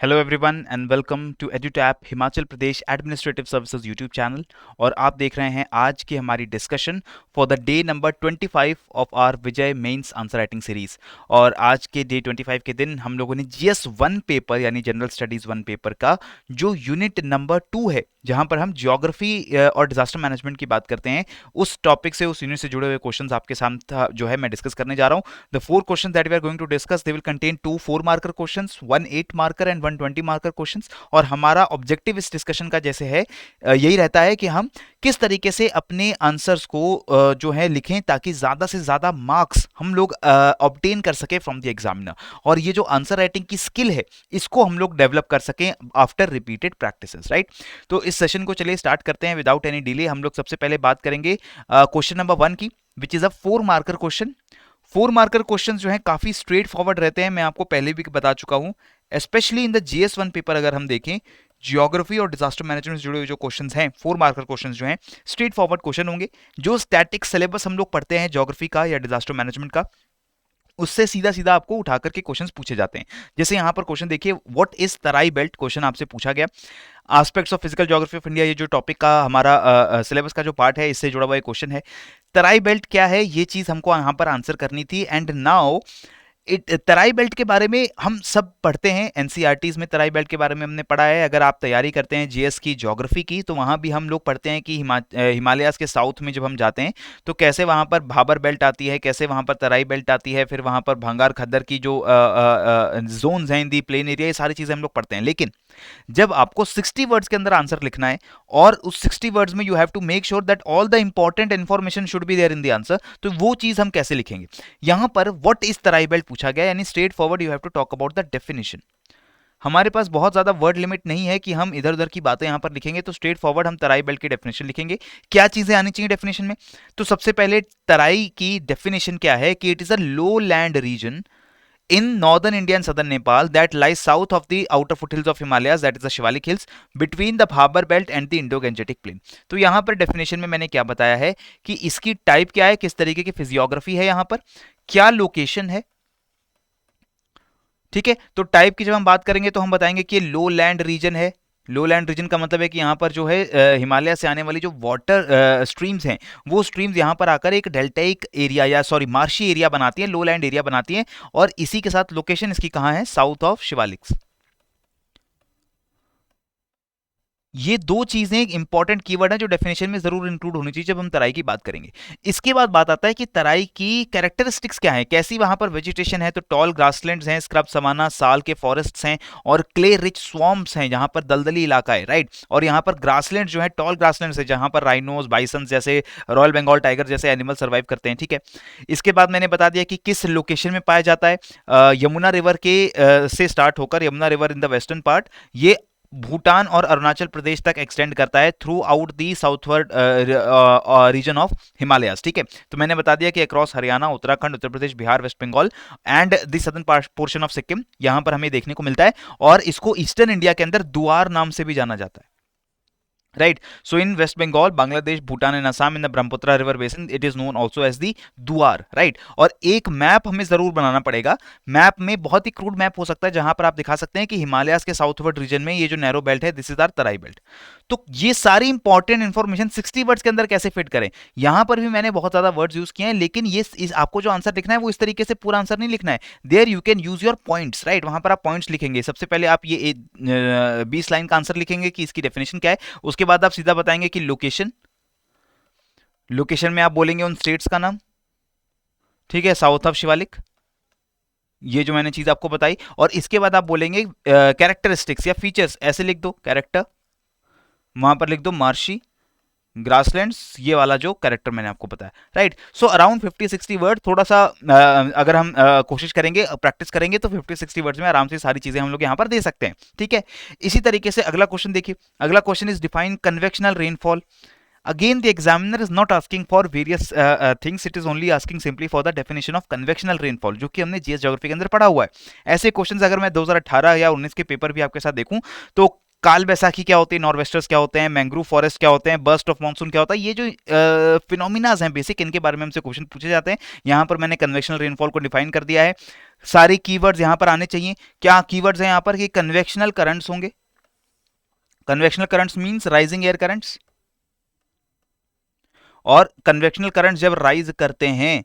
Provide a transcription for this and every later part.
Hello everyone and welcome to Edutap Himachal Pradesh administrative services YouTube channel. और आप देख रहे हैं आज की हमारी discussion for the day number 25 of our Vijay mains answer writing series. और आज के डे 25 के दिन हम लोगों ने जीएस 1 पेपर यानी जनरल स्टडीज 1 पेपर का जो यूनिट नंबर 2 है, जहां पर हम ज्योग्राफी और डिजास्टर मैनेजमेंट की बात करते हैं, उस टॉपिक से उस यूनिट से जुड़े हुए क्वेश्चंस आपके सामने जो है मैं डिस्कस करने जा रहा हूं। The four questions that we are going to discuss they will contain two 4 marker questions, one 8 marker and 120 marker questions. और हमारा ऑब्जेक्टिव इस डिस्कशन का जैसे है यही रहता है कि हम किस तरीके से अपने आंसर्स को जो है लिखें ताकि ज्यादा से ज्यादा मार्क्स हम लोग ऑब्टेन कर सके फ्रॉम द एग्जामिनर। और ये जो आंसर राइटिंग की स्किल है इसको हम लोग डेवलप कर सकें आफ्टर रिपीटेड प्रैक्टिसेस, राइट। तो इस सेशन को चलिए स्टार्ट करते हैं विदाउट एनी डिले। हम लोग सबसे पहले बात करेंगे क्वेश्चन नंबर 1 की, which is a 4 marker question. 4 marker questions जो हैं काफी स्ट्रेट फॉरवर्ड रहते हैं, मैं आपको पहले भी बता चुका हूं। Specially in the GS 1 paper अगर हम देखें, जियोग्राफी और डिजास्टर मैनेजमेंट से जुड़े हुए जो क्वेश्चंस हैं, 4 मार्कर क्वेश्चंस जो हैं स्ट्रेट फॉरवर्ड क्वेश्चन होंगे। जो स्टैटिक सिलेबस हम लोग पढ़ते हैं ज्योग्राफी का या डिजास्टर मैनेजमेंट का, उससे सीधा सीधा आपको उठा करके क्वेश्चंस पूछे जाते हैं। जैसे यहाँ पर क्वेश्चन देखिए, what is Terai belt, question आपसे पूछा गया। Aspects of physical geography of India, ये जो टॉपिक का हमारा सिलेबस का जो पार्ट है, इससे जुड़ा हुआ एक क्वेश्चन है। तराई बेल्ट क्या है, ये चीज हमको यहाँ पर आंसर करनी थी। एंड नाउ तराई बेल्ट के बारे में हम सब पढ़ते हैं एनसीईआरटीज में, तराई बेल्ट के बारे में हमने पढ़ा है। अगर आप तैयारी करते हैं जीएस की ज्योग्राफी की तो वहाँ भी हम लोग पढ़ते हैं कि हिमालयाज के साउथ में जब हम जाते हैं तो कैसे वहाँ पर भाबर बेल्ट आती है, कैसे वहाँ पर तराई बेल्ट आती है, फिर वहाँ पर भंगार खद्दर की जो जोन्स हैं इन दी प्लेन एरिया, ये सारी चीज़ें हम लोग पढ़ते हैं। लेकिन जब आपको 60 वर्ड्स के अंदर आंसर लिखना है और उस 60 वर्ड्स में you have to make sure that all the important information should be there in the answer, तो वो चीज हम कैसे लिखेंगे। यहां पर व्हाट इज तराई बेल्ट पूछा गया, यानी straight forward you have to talk about the definition. हमारे पास बहुत ज्यादा वर्ड लिमिट नहीं है कि हम इधर उधर की बातें यहां पर लिखेंगे, तो स्ट्रेट फॉरवर्ड हम तराई बेल्ट की डेफिनेशन लिखेंगे। क्या चीजें आनी चाहिए डेफिनेशन में, तो सबसे पहले तराई की डेफिनेशन क्या है कि it is a low land region in northern India and southern Nepal that lies south of the outer foothills of Himalayas, that is the Shivalik Hills, between the Bhabar Belt and the Indo-Gangetic Plain। तो यहाँ पर definition में मैंने क्या बताया है कि इसकी टाइप क्या है, किस तरीके की फिजियोग्राफी है, यहाँ पर क्या लोकेशन है, ठीक है। तो टाइप की जब हम बात करेंगे तो हम बताएंगे कि लो लैंड रीजन है। लो लैंड रीजन का मतलब है कि यहाँ पर जो है हिमालय से आने वाली जो वाटर स्ट्रीम्स हैं, वो स्ट्रीम्स यहाँ पर आकर एक डेल्टाइक एरिया या सॉरी मार्शी एरिया बनाती है, लो लैंड एरिया बनाती है। और इसी के साथ लोकेशन इसकी कहाँ है, साउथ ऑफ शिवालिक्स। ये दो चीजें इंपॉर्टेंट कीवर्ड है जो डेफिनेशन में जरूर इंक्लूड होनी चाहिए जब हम तराई की बात करेंगे। इसके बाद बात आता है कि तराई की कैरेक्टरिस्टिक्स क्या है, कैसी वहां पर वेजिटेशन है। तो टॉल ग्रासलैंड्स हैं, स्क्रब समाना, साल के फॉरेस्ट्स हैं, और क्ले रिच स्वॉम्प्स हैं, जहां पर दलदली इलाका है, राइट। और यहाँ पर ग्रासलैंड जो है टॉल ग्रासलैंड्स है, जहां पर राइनोज, बाइसन जैसे, रॉयल बंगाल टाइगर जैसे एनिमल सर्वाइव करते हैं, ठीक है। इसके बाद मैंने बता दिया कि किस लोकेशन में पाया जाता है। यमुना रिवर के से स्टार्ट होकर, Yamuna river in the western part, ये भूटान और अरुणाचल प्रदेश तक एक्सटेंड करता है throughout the southward region of Himalayas, ठीक है। तो मैंने बता दिया कि across Haryana, Uttarakhand, Uttar Pradesh, Bihar, West Bengal and the southern portion of Sikkim यहां पर हमें देखने को मिलता है। और इसको ईस्टर्न इंडिया के अंदर दुआर नाम से भी जाना जाता है, right. So in West Bengal, Bangladesh, Bhutan and Assam in the Brahmaputra river basin it is known also as the Duar, right. और एक मैप हमें जरूर बनाना पड़ेगा। मैप में बहुत ही क्रूड मैप हो सकता है जहां पर आप दिखा सकते हैं कि हिमालयाज के साउथवर्ड रीजन में ये जो नैरो बेल्ट है, this is our Terai belt. तो ये सारी इंपॉर्टेंट इंफॉर्मेशन 60 वर्ड्स के अंदर कैसे फिट करें, यहां पर भी मैंने बहुत ज्यादा वर्ड्स यूज किए हैं, लेकिन ये आपको जो आंसर लिखना है वो इस तरीके से पूरा आंसर नहीं लिखना है। There you can use your points, right. वहां पर आप पॉइंट्स लिखेंगे। सबसे पहले आप ये 20 लाइन का आंसर लिखेंगे कि इसकी डेफिनेशन क्या है। उसके बाद आप सीधा बताएंगे कि लोकेशन, लोकेशन में आप बोलेंगे उन स्टेट्स का नाम, ठीक है, साउथ ऑफ शिवालिक, ये जो मैंने चीज आपको बताई। और इसके बाद आप बोलेंगे कैरेक्टरिस्टिक्स या फीचर्स, ऐसे लिख दो कैरेक्टर, वहां पर लिख दो मार्शी, ग्रासलैंड्स, ये वाला जो कैरेक्टर मैंने आपको बताया, राइट। सो अराउंड 50-60 वर्ड, थोड़ा सा अगर हम कोशिश करेंगे, प्रैक्टिस करेंगे तो 50-60 वर्ड्स में आराम से सारी चीजें हम लोग यहाँ पर दे सकते हैं, ठीक है। इसी तरीके से अगला क्वेश्चन देखिए। अगला question is define convectional rainfall. Again, the examiner is not asking for various things, it is only asking simply for the definition of convectional rainfall, जो कि हमने जीएस ज्योग्राफी के अंदर पढ़ा हुआ है। ऐसे क्वेश्चंस अगर मैं 2018 या 19 के पेपर भी आपके साथ देखूं तो काल बैसाखी क्या होती है, नॉर्वेस्टर्स क्या होते हैं, मैंग्रोव फॉरेस्ट क्या होते हैं, बर्स्ट ऑफ मानसून क्या होता है, ये जो फिनोमिनाज हैं बेसिक, इनके बारे में हमसे क्वेश्चन पूछे जाते हैं। यहाँ पर मैंने कन्वेक्शनल रेनफॉल को डिफाइन कर दिया है। सारे कीवर्ड्स यहां पर आने चाहिए। क्या कीवर्ड्स हैं यहां पर कि कन्वेक्शनल करंट्स होंगे, convectional currents means rising air currents, और कन्वेक्शनल करंट्स जब राइज करते हैं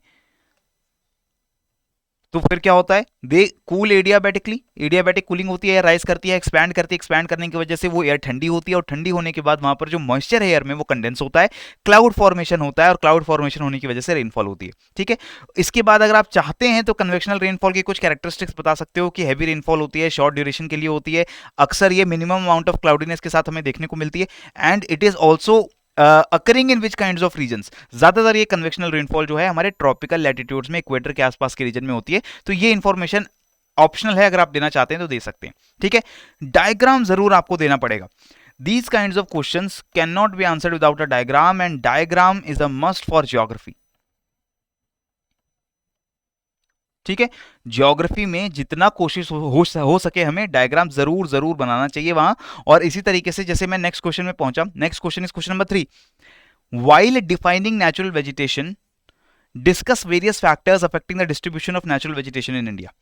तो फिर क्या होता है, दे कूल एडियाबैटिकली, एडियाबैटिक कूलिंग होती है, राइज करती है, एक्सपैंड करती है, एक्सपैंड करने की वजह से वो एयर ठंडी होती है, और ठंडी होने के बाद वहां पर जो मॉइस्चर है एयर में वो कंडेंस होता है, क्लाउड फॉर्मेशन होता है, और क्लाउड फॉर्मेशन होने की वजह से रेनफॉल होती है। ठीक है, इसके बाद अगर आप चाहते हैं तो कन्वेक्शनल रेनफॉल की कुछ कैरेक्टरिस्टिक्स बता सकते हो कि हैवी रेनफॉल होती है, शॉर्ट ड्यूरेशन के लिए होती है, अक्सर ये मिनिमम अमाउंट ऑफ क्लाउडीनेस के साथ हमें देखने को मिलती है, and it is also occurring in which kinds of regions. ज्यादातर ये कन्वेक्शनल रेनफॉल जो है हमारे ट्रॉपिकल लैटिट्यूड्स में, इक्वेटर के आसपास के रीजन में होती है। तो ये इंफॉर्मेशन ऑप्शनल है, अगर आप देना चाहते हैं तो दे सकते हैं। ठीक है, डायग्राम जरूर आपको देना पड़ेगा। These kinds of questions cannot be answered without a diagram, and diagram is a must for geography. ठीक है, ज्योग्राफी में जितना कोशिश हो सके हमें डायग्राम जरूर जरूर बनाना चाहिए वहां। और इसी तरीके से जैसे मैं नेक्स्ट क्वेश्चन में पहुंचा, next question is question number 3, while defining natural vegetation discuss various factors affecting the distribution of natural vegetation in India.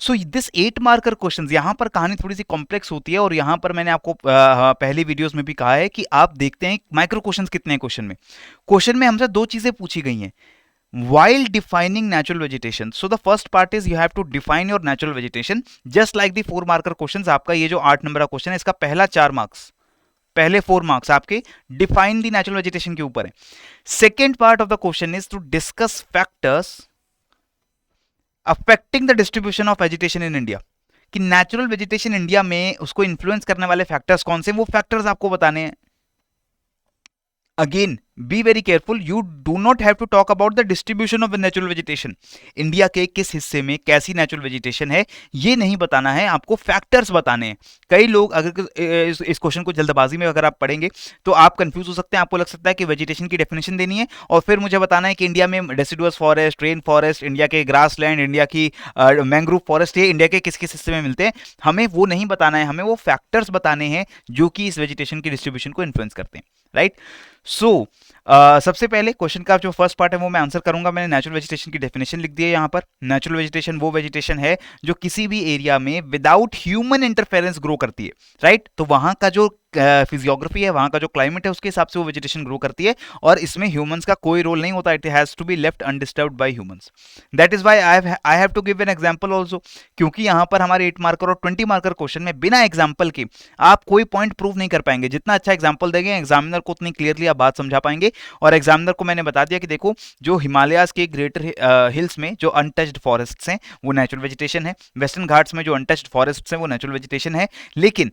So this 8 marker questions, यहां पर कहानी थोड़ी सी कॉम्प्लेक्स होती है, और यहां पर मैंने आपको पहली वीडियोस में भी कहा है कि आप देखते हैं माइक्रो क्वेश्चंस कितने हैं क्वेश्चन में। क्वेश्चन में हमसे दो चीजें पूछी गई हैं while defining natural vegetation. So the first part is you have to define your natural vegetation just like the 4 marker questions. आपका ये जो 8 नंबर का क्वेश्चन है इसका पहला 4 मार्क्स, पहले 4 मार्क्स आपके डिफाइन द नेचुरल वेजिटेशन के ऊपर है। Second part of the question is to discuss factors affecting the distribution of vegetation in India, कि नेचुरल वेजिटेशन इंडिया में उसको इन्फ्लुएंस करने वाले फैक्टर्स कौन से, वो फैक्टर्स आपको बताने हैं। Again be very careful, you do not have to talk about the distribution of natural vegetation, India के किस हिस्से में कैसी नेचुरल वेजिटेशन है ये नहीं बताना है, आपको फैक्टर्स बताने हैं। कई लोग अगर इस क्वेश्चन को जल्दबाजी में अगर आप पढ़ेंगे तो आप कंफ्यूज हो सकते हैं, आपको लग सकता है कि वेजिटेशन की डेफिनेशन देनी है और फिर मुझे बताना है कि इंडिया में deciduous forest, rain forest, India के ग्रास लैंड, इंडिया की मैंग्रोव फॉरेस्ट, ये इंडिया के किस किस हिस्से में मिलते हैं। हमें वो नहीं बताना है, हमें वो फैक्टर्स बताने हैं जो कि इस वेजिटेशन की डिस्ट्रीब्यूशन को इन्फ्लुएंस करते हैं। राइट, सो सबसे पहले क्वेश्चन का जो फर्स्ट पार्ट है वो मैं आंसर करूंगा। मैंने नेचुरल वेजिटेशन की डेफिनेशन लिख दी है यहाँ पर। नेचुरल वेजिटेशन वो वेजिटेशन है जो किसी भी एरिया में विदाउट ह्यूमन इंटरफेरेंस ग्रो करती है। राइट, तो वहां का जो फिजियोग्राफी है, वहां का जो क्लाइमेट है, उसके हिसाब से वो वेजिटेशन ग्रो करती है और इसमें ह्यूमंस का कोई रोल नहीं होता। It has to be left undisturbed by humans. That is why I have to give an example also, क्योंकि यहां पर हमारे 8 मार्कर और 20 मार्कर क्वेश्चन में बिना एग्जांपल के आप कोई पॉइंट प्रूव नहीं कर पाएंगे। जितना अच्छा एग्जांपल देंगे एग्जामिनर को उतनी क्लियरली आप बात समझा पाएंगे। और एग्जामिनर को मैंने बता दिया कि देखो, जो हिमालयाज के ग्रेटर हिल्स में जो अनटच्ड फॉरेस्ट्स हैं वो नेचुरल वेजिटेशन है, वेस्टर्न घाट्स में जो अनटच्ड फॉरेस्ट्स हैं वो नेचुरल वेजिटेशन है, लेकिन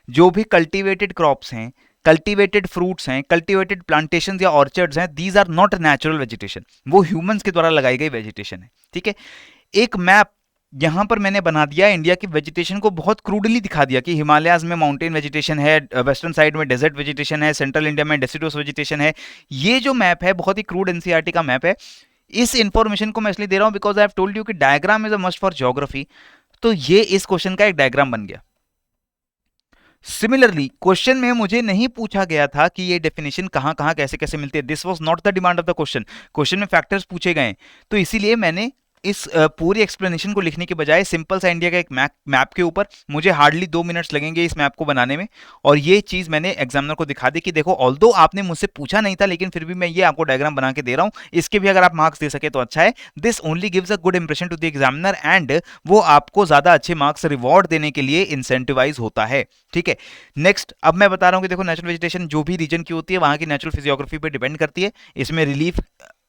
जो भी कल्टीवेटेड क्रॉप्स हैं, कल्टीवेटेड फ्रूट्स हैं, कल्टीवेटेड प्लांटेशंस या ऑर्चर्ड्स हैं, these are not natural vegetation, वो ह्यूमंस के द्वारा लगाई गई वेजिटेशन है। ठीक है, एक मैप यहां पर मैंने बना दिया इंडिया की वेजिटेशन को, बहुत क्रूडली दिखा दिया कि हिमालयाज में माउंटेन वेजिटेशन है, वेस्टर्न साइड में डेजर्ट वेजिटेशन है, सेंट्रल इंडिया में डेसिडुअस वेजिटेशन है। ये जो मैप है बहुत ही क्रूड एनसीईआरटी का मैप है। इस इंफॉर्मेशन को मैं इसलिए दे रहा हूं because I have told you कि diagram is a must for geography, तो ये इस क्वेश्चन का एक डायग्राम बन गया। सिमिलरली क्वेश्चन में मुझे नहीं पूछा गया था कि ये डेफिनेशन कहां कहां कैसे कैसे मिलती है, this was not the demand of the question. Question में फैक्टर्स पूछे गए, तो इसीलिए मैंने इस पूरी एक्सप्लेनेशन को लिखने के बजाय सिंपल सा इंडिया का एक मैप के ऊपर, मुझे हार्डली 2 मिनट्स लगेंगे इस मैप को बनाने में, और ये चीज मैंने एग्जामिनर को दिखा दी कि देखो, ऑल्दो आपने मुझसे पूछा नहीं था लेकिन फिर भी मैं ये आपको डायग्राम बना के दे रहा हूं, इसके भी अगर आप मार्क्स दे सके तो अच्छा है। This only gives a good impression to the examiner and वो आपको ज्यादा अच्छे मार्क्स रिवॉर्ड देने के लिए इंसेंटिवाइज होता है। ठीक है, नेक्स्ट अब मैं बता रहा हूं कि देखो, नेचुरल वेजिटेशन जो भी रीजन की होती है वहां की नेचुरल फिजियोग्राफी पे डिपेंड करती है। इसमें relief,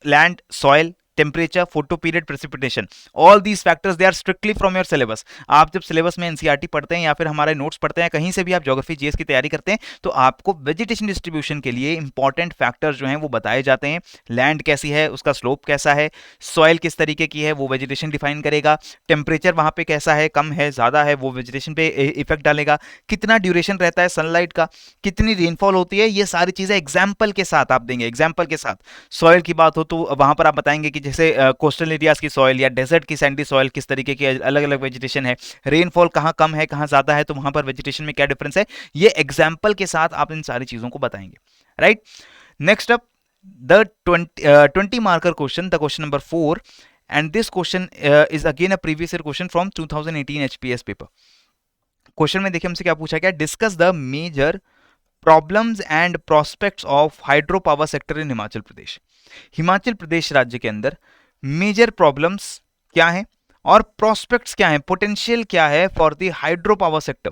land, soil, temperature, photo period, precipitation, all these factors they are strictly from your syllabus. आप जब सिलेबस में एनसीईआरटी पढ़ते हैं या फिर हमारे नोट्स पढ़ते हैं, कहीं से भी आप ज्योग्राफी जीएस की तैयारी करते हैं, तो आपको वेजिटेशन डिस्ट्रीब्यूशन के लिए इंपॉर्टेंट फैक्टर्स जो हैं वो बताए जाते हैं। लैंड कैसी है, उसका स्लोप कैसा है, सॉइल किस तरीके की है, वो वेजिटेशन डिफाइन करेगा, टेम्परेचर वहां पे कैसा है, कम है ज्यादा है, वो वेजिटेशन पे इफेक्ट डालेगा, कितना ड्यूरेशन रहता है सनलाइट का, कितनी रेनफॉल होती है, ये सारी चीजें एग्जाम्पल के साथ आप देंगे। एग्जाम्पल के साथ सॉइल की बात हो तो वहां पर आप बताएंगे कि जैसे कोस्टल एरियाज की सॉइल या डेजर्ट की सैंडी सॉइल किस तरीके की अलग अलग वेजिटेशन है, रेनफॉल कहाँ कम है कहाँ ज्यादा है, तो वहां पर वेजिटेशन में क्या डिफरेंस है, ये एग्जाम्पल के साथ आप इन सारी चीजों को बताएंगे। Right, next up the 20 marker question, the question number 4, and this question is again a previous year question from 2018 HPS paper. Question में देखिए हमसे क्या पूछा गया, discuss the major problems and prospects of hydro power sector in Himachal Pradesh. Himachal Pradesh राज्य के अंदर major problems क्या हैं और प्रोस्पेक्ट्स क्या हैं, पोटेंशियल क्या है for the hydro power sector.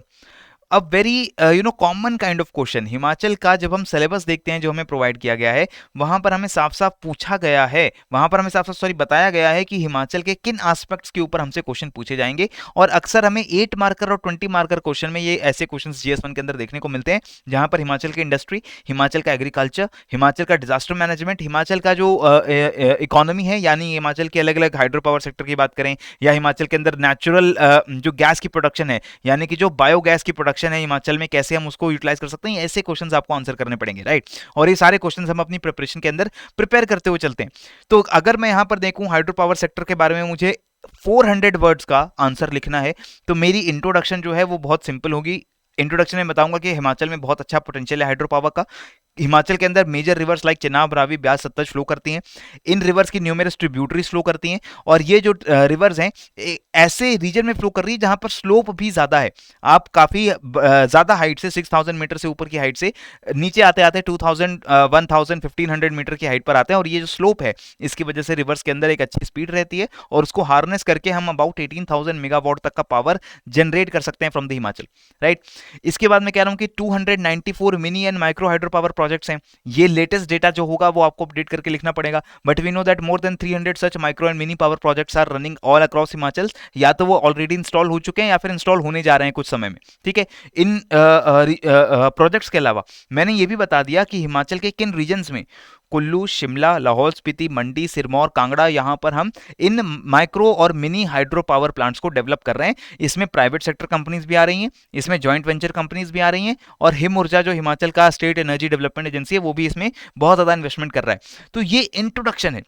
A very common kind of question. Himachal का जब हम सिलेबस देखते हैं जो हमें प्रोवाइड किया गया है, वहां पर हमें साफ साफ पूछा गया है, वहां पर हमें साफ साफ बताया गया है कि हिमाचल के किन एस्पेक्ट्स के ऊपर हमसे क्वेश्चन पूछे जाएंगे। और अक्सर हमें 8 मार्कर और 20 मार्कर क्वेश्चन में ये ऐसे क्वेश्चन जीएस1 के अंदर देखने को मिलते हैं, जहां पर हिमाचल की इंडस्ट्री, हिमाचल का एग्रीकल्चर, हिमाचल का डिजास्टर मैनेजमेंट, हिमाचल का जो इकोनॉमी है, यानी हिमाचल के अलग अलग हाइड्रो पावर सेक्टर की बात करें, या हिमाचल के अंदर नेचुरल जो गैस की प्रोडक्शन है, यानी कि जो बायोगैस की प्रोडक्शन है हिमाचल में, कैसे हम उसको यूटिलाइज कर सकते हैं, ऐसे क्वेश्चंस आपको आंसर करने पड़ेंगे, राइट। और ये सारे क्वेश्चंस हम अपनी प्रिपरेशन के अंदर प्रिपेयर करते हुए चलते हैं। तो अगर मैं यहां पर देखूं हाइड्रो पावर सेक्टर के बारे में मुझे 400 वर्ड्स का आंसर लिखना है, तो मेरी इंट्रोडक्शन जो है वो बहुत सिंपल होगी। इंट्रोडक्शन में बताऊंगा कि हिमाचल में बहुत अच्छा पोटेंशियल है हाइड्रो पावर का। हिमाचल के अंदर major rivers like Chenab, Ravi, Beas, Sutlej flow करती हैं। इन रिवर्स की न्यूमेरस ट्रिब्यूटरीज फ्लो करती हैं, और ये जो रिवर्स हैं ऐसे रीजन में फ्लो कर रही है जहां पर स्लोप भी ज्यादा है। आप काफी ज्यादा हाइट से 6000 मीटर से ऊपर की हाइट से नीचे आते आते 2000, 1000, 1500 मीटर की हाइट पर आते हैं, और ये जो स्लोप है इसकी वजह से रिवर्स के अंदर एक अच्छी स्पीड रहती है, और उसको हार्नेस करके हम अबाउट 18,000 मेगावाट तक का पावर जनरेट कर सकते हैं फ्रॉम द हिमाचल, राइट। इसके बाद मैं कह रहा हूं कि 294 mini and micro hydro power projects हैं। ये लेटेस्ट डेटा जो होगा वो आपको अपडेट करके लिखना पड़ेगा, but we know that more than 300 such micro and mini power projects are running all across Himachal. या तो वो ऑलरेडी इंस्टॉल हो चुके हैं या फिर इंस्टॉल होने जा रहे हैं कुछ समय में, ठीक है। इन प्रोजेक्ट्स के अलावा मैंने ये भी बता दिया कि हिमाचल के किन रीजन्स में, कुल्लू, शिमला, लाहौल स्पीति, मंडी, सिरमौर, कांगड़ा, यहां पर हम इन माइक्रो और मिनी हाइड्रो पावर प्लांट्स को डेवलप कर रहे हैं। इसमें प्राइवेट सेक्टर कंपनीज भी आ रही हैं, इसमें जॉइंट वेंचर कंपनीज भी आ रही हैं, और हिम ऊर्जा जो हिमाचल का स्टेट एनर्जी डेवलपमेंट एजेंसी है वो भी इसमें बहुत ज्यादा इन्वेस्टमेंट कर रहा है। तो ये इंट्रोडक्शन है।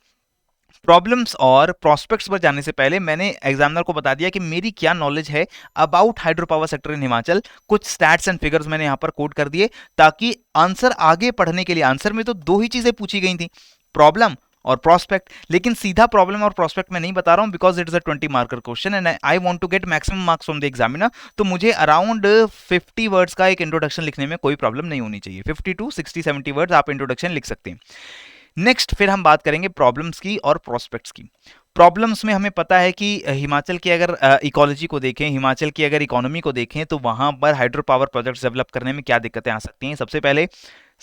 प्रॉब्लम्स और प्रोस्पेक्ट्स पर जाने से पहले मैंने एग्जामिनर को बता दिया कि मेरी क्या नॉलेज है about hydro power sector in Himachal. कुछ स्टैट्स एंड फिगर्स मैंने यहां पर कोट कर दिए, ताकि आंसर आगे पढ़ने के लिए, आंसर में तो 2 ही चीजें पूछी गई थी, प्रॉब्लम और प्रोस्पेक्ट, लेकिन सीधा प्रॉब्लम और प्रोस्पेक्ट मैं नहीं बता रहा हूं, because it is a 20 marker question and I want to get maximum marks from the examiner. तो मुझे अराउंड 50 वर्ड्स का एक इंट्रोडक्शन लिखने में कोई प्रॉब्लम नहीं होनी चाहिए। 50 टू 60, 70 वर्ड्स आप इंट्रोडक्शन लिख सकते हैं। नेक्स्ट फिर हम बात करेंगे प्रॉब्लम्स की और प्रोस्पेक्ट्स की। प्रॉब्लम्स में हमें पता है कि हिमाचल की अगर इकोलॉजी को देखें, हिमाचल की अगर इकोनॉमी को देखें, तो वहां पर हाइड्रो पावर प्रोजेक्ट्स डेवलप करने में क्या दिक्कतें आ सकती हैं। सबसे पहले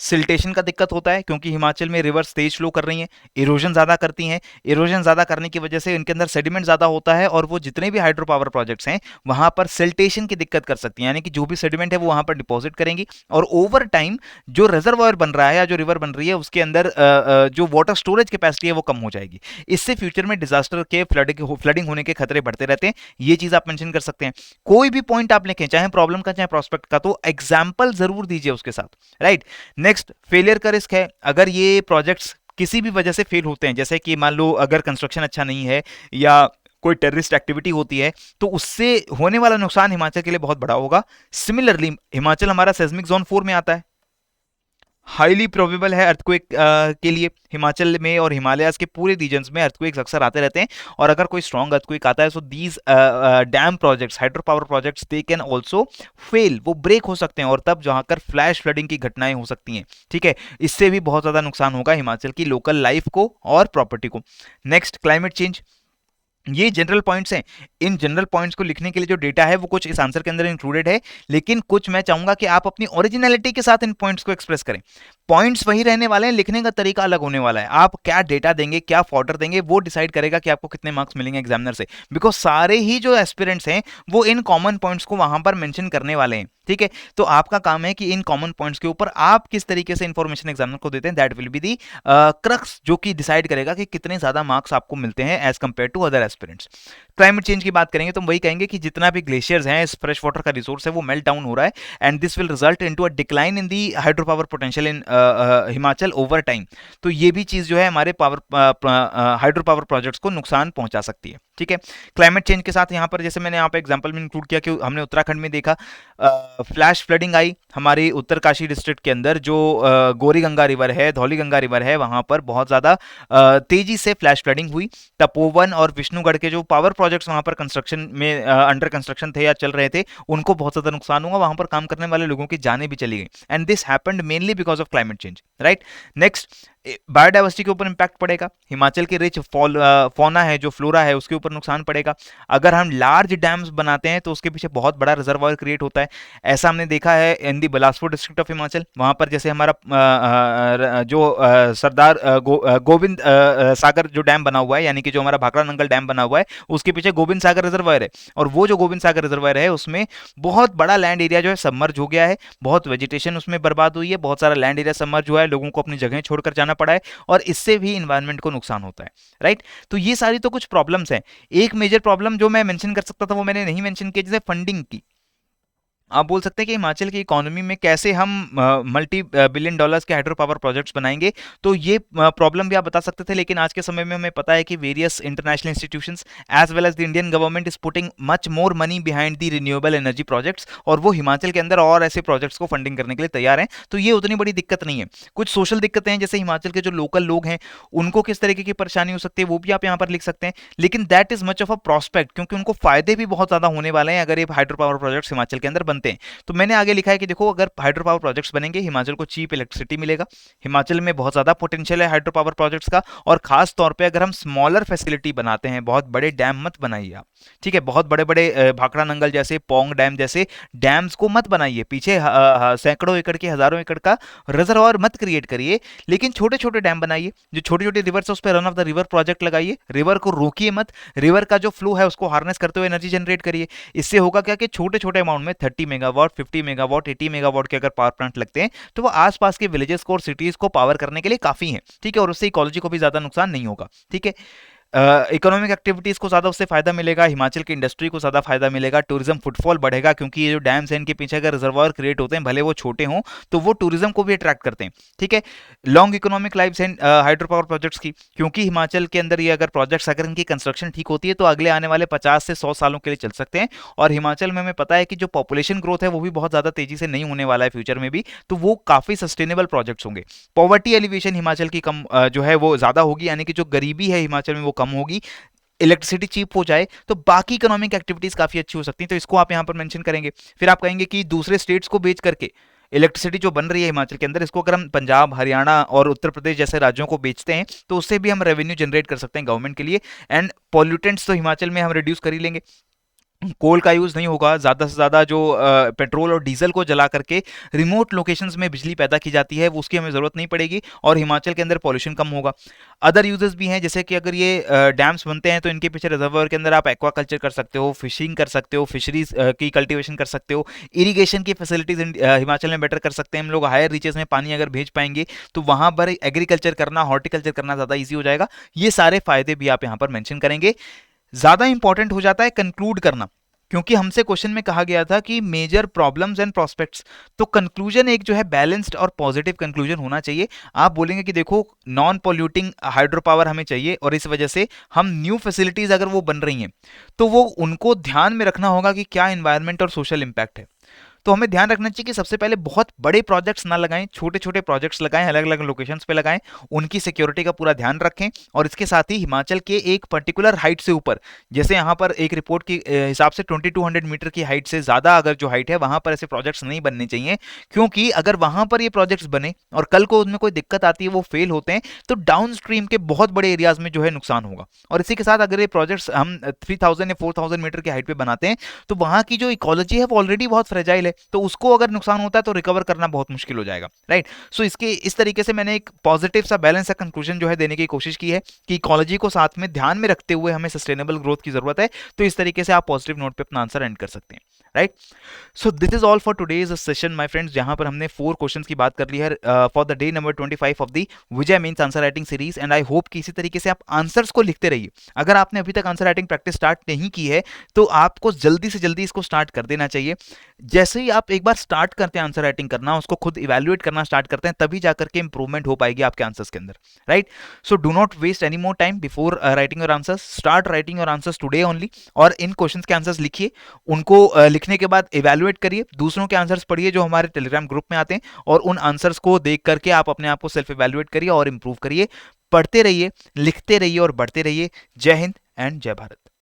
सिल्टेशन का दिक्कत होता है, क्योंकि हिमाचल में रिवर्स तेज फ्लो कर रही हैं, इरोजन ज्यादा करती हैं। इरोजन ज्यादा करने की वजह से इनके अंदर सेडिमेंट ज्यादा होता है, और वो जितने भी हाइड्रो पावर प्रोजेक्ट्स हैं वहां पर सिल्टेशन की दिक्कत कर सकती हैं, यानी कि जो भी सेडिमेंट है वो वहां पर डिपॉजिट करेंगी, और ओवर टाइम जो रिजर्वायर बन रहा है या जो रिवर बन रही है उसके अंदर जो वाटर स्टोरेज कैपेसिटी है वो कम हो जाएगी। इससे फ्यूचर में डिजास्टर के फ्लडिंग होने के खतरे बढ़ते रहते हैं। ये चीज आप मेंशन कर सकते हैं। कोई भी पॉइंट आप लिखें, चाहे प्रॉब्लम का चाहे प्रोस्पेक्ट का, तो एग्जाम्पल जरूर दीजिए उसके साथ, राइट। नेक्स्ट, फेलियर का रिस्क है। अगर ये प्रोजेक्ट्स किसी भी वजह से फेल होते हैं, जैसे कि मान लो अगर कंस्ट्रक्शन अच्छा नहीं है या कोई टेररिस्ट एक्टिविटी होती है, तो उससे होने वाला नुकसान हिमाचल के लिए बहुत बड़ा होगा। सिमिलरली हिमाचल हमारा सेस्मिक जोन 4 में आता है, हाईली प्रोबेबल है अर्थक्वेक के लिए। हिमाचल में और हिमालयाज के पूरे रीजन्स में अर्थक्वेक्स अक्सर आते रहते हैं, और अगर कोई स्ट्रॉन्ग अर्थक्वेक आता है तो these dam projects, hydro power projects, they can also fail, वो ब्रेक हो सकते हैं, और तब जहां कर फ्लैश फ्लडिंग की घटनाएं हो सकती हैं, ठीक है। इससे भी बहुत ज्यादा नुकसान होगा हिमाचल की लोकल लाइफ को और प्रॉपर्टी को। Next, climate change. ये जनरल पॉइंट्स हैं। इन जनरल पॉइंट्स को लिखने के लिए जो डेटा है वो कुछ इस आंसर के अंदर इंक्लूडेड है, लेकिन कुछ मैं चाहूंगा कि आप अपनी ओरिजिनलिटी के साथ इन पॉइंट्स को एक्सप्रेस करें। पॉइंट्स वही रहने वाले हैं, लिखने का तरीका अलग होने वाला है। आप क्या डेटा देंगे, क्या फॉर्डर देंगे, वो डिसाइड करेगा कि आपको कितने मार्क्स मिलेंगे एग्जामिनर से, बिकॉज सारे ही जो एस्पिरेंट्स हैं वो इन कॉमन पॉइंट्स को वहां पर मेंशन करने वाले हैं, ठीक है। तो आपका काम है कि इन कॉमन पॉइंट्स के ऊपर आप किस तरीके से इंफॉर्मेशन एग्जामिनर को देते हैं, that will be the crux, जो कि डिसाइड करेगा कि कितने ज्यादा मार्क्स आपको मिलते हैं as compare to other aspirants. Climate change की बात करेंगे तो हम वही कहेंगे कि जितना भी ग्लेशियर्स हैं, इस फ्रेश वाटर का रिसोर्स है, वो मेल्ट डाउन हो रहा है, and this will result into a decline in the hydro power potential in Himachal over time. तो ये भी चीज जो है हमारे हाइड्रो पावर प्रोजेक्ट्स को नुकसान पहुंचा सकती है। ठीक है। क्लाइमेट चेंज के साथ यहाँ पर जैसे मैंने यहाँ पे एग्जांपल में इंक्लूड किया कि हमने उत्तराखंड में देखा फ्लैश फ्लडिंग आई हमारी उत्तरकाशी डिस्ट्रिक्ट के अंदर, जो गौरी गंगा रिवर है, धौली गंगा रिवर है, वहां पर बहुत ज्यादा तेजी से फ्लैश फ्लडिंग हुई। तपोवन और विष्णुगढ़ के जो पावर प्रोजेक्ट्स वहां पर कंस्ट्रक्शन में अंडर कंस्ट्रक्शन थे या चल रहे थे, उनको बहुत ज्यादा नुकसान हुआ, वहां पर काम करने वाले लोगों की जानें भी चली गई। And this happened mainly because of climate change, right. Next, biodiversity के ऊपर इंपैक्ट पड़ेगा, हिमाचल की रिच फौना है, जो फ्लोरा है, उसके ऊपर नुकसान पड़ेगा। अगर हम लार्ज डैम्स बनाते हैं तो उसके पीछे बहुत बड़ा रिजर्वायर क्रिएट होता है। ऐसा हमने देखा है इन दी बिलासपुर डिस्ट्रिक्ट ऑफ हिमाचल, वहां पर जैसे हमारा जो सरदार गोविंद सागर जो डैम बना हुआ है, यानी कि जो हमारा भाखड़ा नंगल डैम बना हुआ है, उसके पीछे गोविंद सागर रिजर्वायर है। और वो जो गोविंद सागर रिजर्वायर है उसमें बहुत बड़ा लैंड एरिया जो है सबमर्ज हो गया है, बहुत वेजिटेशन उसमें बर्बाद हुई है, बहुत सारा लैंड एरिया सबमर्ज हुआ है, लोगों को अपनी जगह छोड़कर जाना पड़ा है, और इससे भी इन्वायरमेंट को नुकसान होता है, राइट। तो ये सारी तो कुछ प्रॉब्लम्स हैं। एक मेजर प्रॉब्लम जो मैं मेंशन कर सकता था वो मैंने नहीं मेंशन किया, जैसे फंडिंग की। आप बोल सकते हैं कि हिमाचल की इकोनॉमी में कैसे हम मल्टी बिलियन डॉलर्स के हाइड्रो पावर प्रोजेक्ट्स बनाएंगे, तो ये प्रॉब्लम भी आप बता सकते थे। लेकिन आज के समय में हमें पता है कि various international institutions as well as the Indian government is putting much more money behind the renewable energy projects, और वो हिमाचल के अंदर और ऐसे प्रोजेक्ट्स को फंडिंग करने के लिए तैयार हैं। तो ये उतनी बड़ी दिक्कत नहीं है। कुछ सोशल दिक्कतें हैं, जैसे हिमाचल के जो लोकल लोग हैं उनको किस तरीके की परेशानी हो सकती है, वो भी आप यहाँ पर लिख सकते हैं। लेकिन that is much of a prospect, क्योंकि उनको फायदे भी बहुत ज्यादा होने वाले हैं अगर ये हाइड्रो पावर प्रोजेक्ट्स हिमाचल के अंदर बनते हैं। तो मैंने आगे लिखा है कि देखो, अगर हाइड्रो पावर प्रोजेक्ट्स बनेंगे, हिमाचल को चीप इलेक्ट्रिसिटी मिलेगा, हिमाचल में बहुत ज्यादा पोटेंशियल है हाइड्रो पावर प्रोजेक्ट्स का। और खास तौर पे अगर हम स्मॉलर फैसिलिटी बनाते हैं, बहुत बड़े डैम मत बनाइए आप, ठीक है, बहुत बड़े बड़े भाखड़ा नंगल जैसे, पोंग डैम जैसे डैम्स को मत बनाइए, पीछे सैकड़ों एकड़ के, हजारों एकड़ का रिजर्वायर मत क्रिएट करिए, लेकिन छोटे छोटे डैम बनाइए, जो छोटे छोटे रिवर है उस पर run of the river project लगाइए, रिवर को रोकिए मत, रिवर का जो फ्लो है उसको हार्नेस करते हुए एनर्जी जनरेट करिए। इससे होगा क्या कि छोटे छोटे अमाउंट में 30 मेगावाट, 50 मेगावाट, 80 मेगावाट के अगर पावर प्लांट लगते हैं तो वो आसपास के विलेजेस को और सिटीज को पावर करने के लिए काफी है, ठीक है, और उससे इकोलॉजी को भी ज्यादा नुकसान नहीं होगा, ठीक है। इकोनॉमिक एक्टिविटीज को ज्यादा उससे फायदा मिलेगा, हिमाचल की इंडस्ट्री को ज्यादा फायदा मिलेगा, टूरिज्म फुटफॉल बढ़ेगा, क्योंकि ये जो डैम्स हैं इनके पीछे अगर रिजर्वायर क्रिएट होते हैं, भले वो छोटे हों, तो वो टूरिज्म को भी अट्रैक्ट करते हैं, ठीक है। लॉन्ग इकोनॉमिक लाइफ है हाइड्रो पावर प्रोजेक्ट्स की, क्योंकि हिमाचल के अंदर ये अगर प्रोजेक्ट्स, अगर इनकी कंस्ट्रक्शन ठीक होती है तो अगले आने वाले 50 से 100 सालों के लिए चल सकते हैं। और हिमाचल में हमें पता है कि जो पॉपुलेशन ग्रोथ है वो भी बहुत ज्यादा तेजी से नहीं होने वाला है फ्यूचर में भी, तो वो काफी सस्टेनेबल प्रोजेक्ट्स होंगे। पॉवर्टी एलिवेशन हिमाचल की कम जो है वो ज्यादा होगी, यानी कि जो गरीबी है हिमाचल में वो कम होगी, इलेक्ट्रिसिटी चीप हो जाए तो बाकी इकोनॉमिक एक्टिविटीज काफी अच्छी हो सकती हैं, तो इसको आप यहां पर मेंशन करेंगे। फिर आप कहेंगे कि दूसरे स्टेट्स को बेच करके इलेक्ट्रिसिटी जो बन रही है हिमाचल के अंदर, इसको अगर हम पंजाब, हरियाणा और उत्तर प्रदेश जैसे राज्यों को बेचते हैं तो उससे भी हम रेवेन्यू जनरेट कर सकते हैं गवर्नमेंट के लिए। एंड पॉल्यूटेंट्स तो हिमाचल में हम रिड्यूस कर ही लेंगे, कोल का यूज नहीं होगा, ज्यादा से ज्यादा जो पेट्रोल और डीजल को जला करके रिमोट लोकेशंस में बिजली पैदा की जाती है वो उसकी हमें जरूरत नहीं पड़ेगी, और हिमाचल के अंदर पॉल्यूशन कम होगा। अदर यूजेस भी हैं, जैसे कि अगर ये डैम्स बनते हैं तो इनके पीछे रिजर्वर के अंदर आप एक्वाकल्चर कर सकते हो, फिशिंग कर सकते हो, फिशरीज की कल्टीवेशन कर सकते हो, इरीगेशन की फैसिलिटीज हिमाचल में बेटर कर सकते हैं हम लोग। हायर रीचेस में पानी अगर भेज पाएंगे तो वहां पर एग्रीकल्चर करना, हॉर्टिकल्चर करना ज्यादा ईजी हो जाएगा। ये सारे फायदे भी आप यहां पर मेंशन करेंगे। ज्यादा इंपॉर्टेंट हो जाता है कंक्लूड करना, क्योंकि हमसे क्वेश्चन में कहा गया था कि मेजर प्रॉब्लम्स एंड प्रोस्पेक्ट्स, तो कंक्लूजन एक जो है बैलेंस्ड और पॉजिटिव कंक्लूजन होना चाहिए। आप बोलेंगे कि देखो, नॉन पॉल्यूटिंग हाइड्रो पावर हमें चाहिए, और इस वजह से हम न्यू फैसिलिटीज अगर वो बन रही हैं तो वो उनको ध्यान में रखना होगा कि क्या इन्वायरमेंट और सोशल इंपैक्ट है। तो हमें ध्यान रखना चाहिए कि सबसे पहले बहुत बड़े प्रोजेक्ट्स ना लगाएं, छोटे छोटे प्रोजेक्ट्स लगाएं, अलग अलग लोकेशंस पे लगाएं, उनकी सिक्योरिटी का पूरा ध्यान रखें। और इसके साथ ही हिमाचल के एक पर्टिकुलर हाइट से ऊपर, जैसे यहाँ पर एक रिपोर्ट के हिसाब से 2200 मीटर की हाइट से ज्यादा अगर जो हाइट है वहां पर ऐसे प्रोजेक्ट्स नहीं बनने चाहिए, क्योंकि अगर वहां पर ये प्रोजेक्ट्स बने और कल को उनमें कोई दिक्कत आती है, वो फेल होते हैं, तो डाउन स्ट्रीम के बहुत बड़े एरियाज में जो है नुकसान होगा। और इसी के साथ अगर ये प्रोजेक्ट्स हम 3000 या 4000 मीटर की हाइट पे बनाते हैं तो वहां की जो इकोलॉजी है वो ऑलरेडी बहुत फ्रेजाइल है, तो उसको अगर नुकसान होता है तो रिकवर करना बहुत मुश्किल हो जाएगा, राइट। सो इसके इस तरीके से मैंने एक पॉजिटिव सा बैलेंस सा कंक्लूजन जो है देने की कोशिश की है कि इकोलॉजी को साथ में ध्यान में रखते हुए हमें सस्टेनेबल ग्रोथ की जरूरत है। तो इस तरीके से आप पॉजिटिव नोट पे अपना आंसर एंड कर सकते हैं, right. So this is all for today's session my friends, जहां पर हमने 4 क्वेश्चंस की बात कर ली है for the day number 25 of the Vijay mains answer writing series. And I hope कि इसी तरीके से आप आंसर्स को लिखते रहिए। अगर आपने अभी तक आंसर राइटिंग प्रैक्टिस स्टार्ट नहीं की है तो आपको जल्दी से जल्दी इसको स्टार्ट कर देना चाहिए। जैसे ही आप एक बार स्टार्ट करते हैं आंसर राइटिंग करना, उसको खुद इवैल्यूएट करना स्टार्ट करते हैं, तभी जाकर के इंप्रूवमेंट हो पाएगी आपके आंसर्स के अंदर, right. So do not waste any more time before writing your answers, start writing your answers today only. और इन क्वेश्चंस के आंसर्स लिखिए, उनको लिखने के बाद इवैल्यूएट करिए, दूसरों के आंसर्स पढ़िए जो हमारे टेलीग्राम ग्रुप में आते हैं, और उन आंसर्स को देख करके आप अपने आप को सेल्फ इवैल्यूएट करिए और इंप्रूव करिए। पढ़ते रहिए, लिखते रहिए और बढ़ते रहिए। जय हिंद एंड जय भारत।